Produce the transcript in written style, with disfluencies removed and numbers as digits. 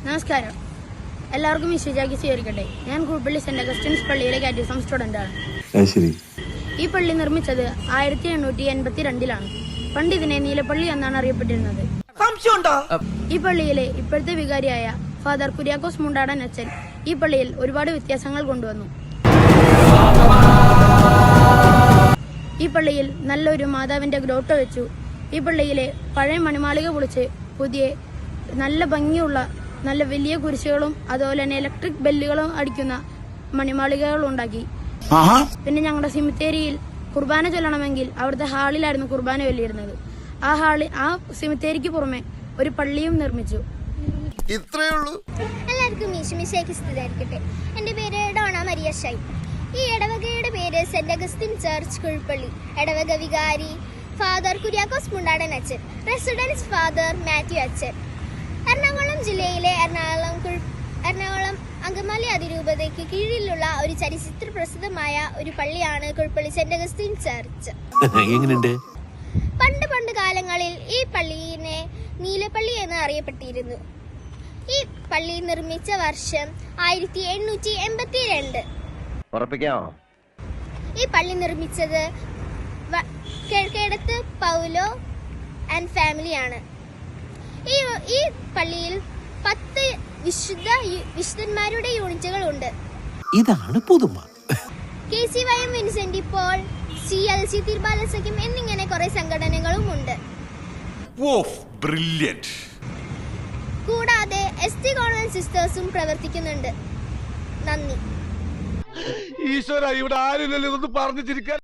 നമസ്കാരം. എല്ലാവർക്കും വിശ്വസിച്ചാക്കി സ്വീകരിക്കട്ടെ. ഞാൻ കുൾപ്പള്ളി സെന്റ് അഗസ്റ്റിൻസ് പള്ളിയിലെ കാറ്റഗിസം സ്റ്റുഡന്റാണ്. ഈ പള്ളി നിർമ്മിച്ചത് 1882-ലാണ്. പണ്ട് ഇതിനെ നീലപ്പള്ളി എന്നാണ് അറിയപ്പെട്ടിരുന്നത്. ഈ പള്ളിയിലെ ഇപ്പോഴത്തെ വികാരിയായ ഫാദർ കുര്യാക്കോസ് മുണ്ടാടൻ അച്ഛൻ ഈ പള്ളിയിൽ ഒരുപാട് വ്യത്യാസങ്ങൾ കൊണ്ടുവന്നു. ഈ പള്ളിയിൽ നല്ലൊരു മാതാവിന്റെ ഗ്രോട്ടോ വെച്ചു. ഈ പള്ളിയിലെ പഴയ മണിമാളിക പൊളിച്ച് പുതിയ നല്ല ഭംഗിയുള്ള നല്ല വലിയ കുരിശുകളും അതുപോലെ തന്നെ ഇലക്ട്രിക് ബെല്ലുകളും അടിക്കുന്ന മണിമാളികകൾ ഉണ്ടാക്കി. പിന്നെ ഞങ്ങളുടെ സിമിത്തേരിയിൽ കുർബാന ചൊല്ലണമെങ്കിൽ അവിടുത്തെ ഹാളിലായിരുന്നു കുർബാന ചൊല്ലിയിരുന്നത്. ആ സിമിത്തേരിക്ക് പുറമെ ഒരു പള്ളിയും നിർമ്മിച്ചു. എല്ലാവർക്കും ഈശോമിശിഹായ്ക്ക് സ്തുതിയായിരിക്കട്ടെ. എൻ്റെ പേര് ഡോണ മരിയ ഷൈ. ഈ ഇടവകയുടെ പേര് സെന്റ് അഗസ്റ്റിൻ ചർച്ച് കുൾപ്പള്ളി. ഇടവക വികാരി ഫാദർ കുര്യാക്കോസ് മുണ്ടാടൻ അച്ഛൻ. റെസിഡൻസ് ഫാദർ മാത്യു അച്ഛൻ. എറണാകുളം ജില്ലയിലെ എറണാകുളം അങ്കമാലി അതിരൂപതയ്ക്ക് കീഴിലുള്ള ഒരു ചരിത്ര പ്രസിദ്ധമായ ഒരു പള്ളിയാണ് കുൾപ്പള്ളി സെന്റ് അഗസ്റ്റിൻ ചർച്ച്. പണ്ട് കാലങ്ങളിൽ ഈ പള്ളിയെ നീലപ്പള്ളി എന്ന് അറിയപ്പെട്ടിരുന്നു. ഈ പള്ളി നിർമ്മിച്ച വർഷം 1882. ഈ പള്ളി നിർമ്മിച്ചത് കിഴക്കേടത്ത് പൗലോ ആൻഡ് ഫാമിലിയാണ്. ഈ പള്ളിയിൽ 10 വിശുദ്ധന്മാരുടെ യൂണിറ്റുകൾ ഉണ്ട്. ഇതാണ് പുതുമ. KCYM വിൻസെന്റ് പോൾ, CLC തിരുബാലസഖ്യം എന്നിങ്ങനെ കുറെ സംഘടനകളും ഉണ്ട്. കൂടാതെ ST കോൺവെന്റ് സിസ്റ്റേഴ്സും പ്രവർത്തിക്കുന്നുണ്ട്. നന്ദി. ഈശ്വര, ഇവിടെ ആരില്ലല്ലോ ഇതൊന്ന് പറഞ്ഞു ചിരിക്കാൻ.